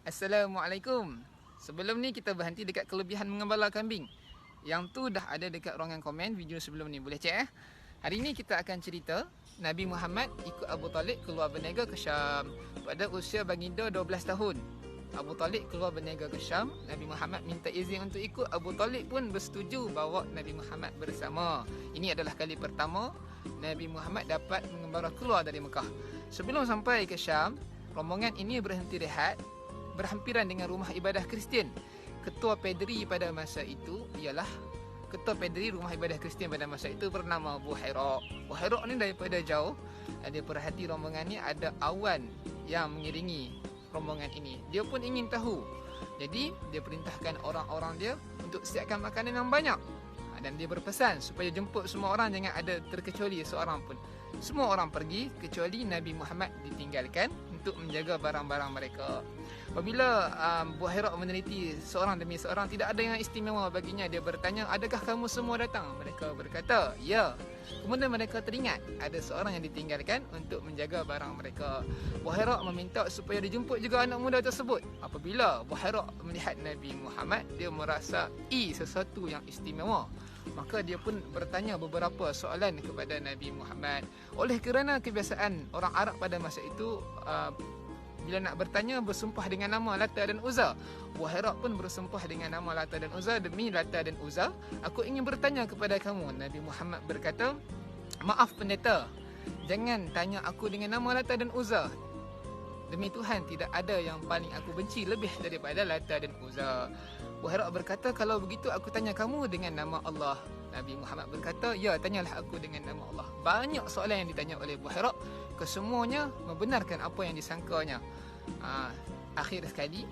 Assalamualaikum. Sebelum ni kita berhenti dekat kelebihan mengembala kambing. Yang tu dah ada dekat ruangan komen video sebelum ni. Boleh cek Hari ni kita akan cerita Nabi Muhammad ikut Abu Talib keluar berniaga ke Syam pada usia baginda 12 tahun. Abu Talib keluar berniaga ke Syam. Nabi Muhammad minta izin untuk ikut. Abu Talib pun bersetuju bawa Nabi Muhammad bersama. Ini adalah kali pertama Nabi Muhammad dapat mengembara keluar dari Mekah. Sebelum sampai ke Syam, rombongan ini berhenti rehat berhampiran dengan rumah ibadah Kristian. Ketua pedri pada masa itu ialah ketua pedri rumah ibadah Kristian pada masa itu bernama Buhairah. Buhairah ni daripada jauh dia perhati rombongan ni ada awan yang mengiringi rombongan ini. Dia pun ingin tahu. Jadi dia perintahkan orang-orang dia untuk siapkan makanan yang banyak. Dan dia berpesan supaya jemput semua orang, jangan ada terkecuali seorang pun. Semua orang pergi kecuali Nabi Muhammad ditinggalkan untuk menjaga barang-barang mereka. Apabila Buhairah meneliti seorang demi seorang, tidak ada yang istimewa baginya. Dia bertanya, adakah kamu semua datang? Mereka berkata, ya. Kemudian mereka teringat ada seorang yang ditinggalkan untuk menjaga barang mereka. Buhairah meminta supaya dijemput juga anak muda tersebut. Apabila Buhairah melihat Nabi Muhammad, dia merasai sesuatu yang istimewa. Maka dia pun bertanya beberapa soalan kepada Nabi Muhammad. Oleh kerana kebiasaan orang Arab pada masa itu, bila nak bertanya bersumpah dengan nama Lata dan Uzza. Buhairah pun bersumpah dengan nama Lata dan Uzza. Demi Lata dan Uzza, aku ingin bertanya kepada kamu. Nabi Muhammad berkata, maaf pendeta, jangan tanya aku dengan nama Lata dan Uzza. Demi Tuhan, tidak ada yang paling aku benci lebih daripada Lata dan Uzza. Buhairah berkata, kalau begitu aku tanya kamu dengan nama Allah. Nabi Muhammad berkata, ya, tanyalah aku dengan nama Allah. Banyak soalan yang ditanya oleh Buhairah. Kesemuanya membenarkan apa yang disangkanya. Akhir sekali,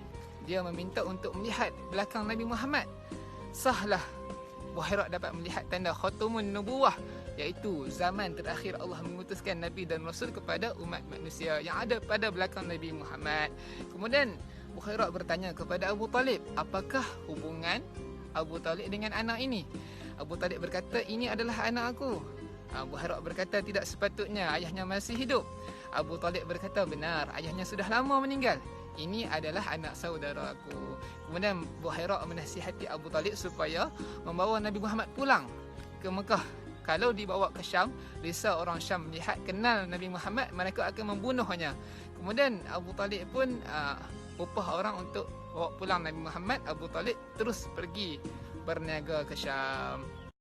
dia meminta untuk melihat belakang Nabi Muhammad. Sahlah Buhairah dapat melihat tanda khatamun nubuwah, iaitu zaman terakhir Allah mengutuskan Nabi dan Rasul kepada umat manusia yang ada pada belakang Nabi Muhammad. Kemudian Buhairah bertanya kepada Abu Talib, apakah hubungan Abu Talib dengan anak ini? Abu Talib berkata, ini adalah anak aku. Buhairah berkata, tidak sepatutnya, ayahnya masih hidup. Abu Talib berkata, benar, ayahnya sudah lama meninggal. Ini adalah anak saudara aku. Kemudian Buhairah menasihati Abu Talib supaya membawa Nabi Muhammad pulang ke Mekah. Kalau dibawa ke Syam, risau orang Syam melihat kenal Nabi Muhammad, mereka akan membunuhnya. Kemudian Abu Talib pun upah orang untuk bawa pulang Nabi Muhammad. Abu Talib terus pergi berniaga ke Syam.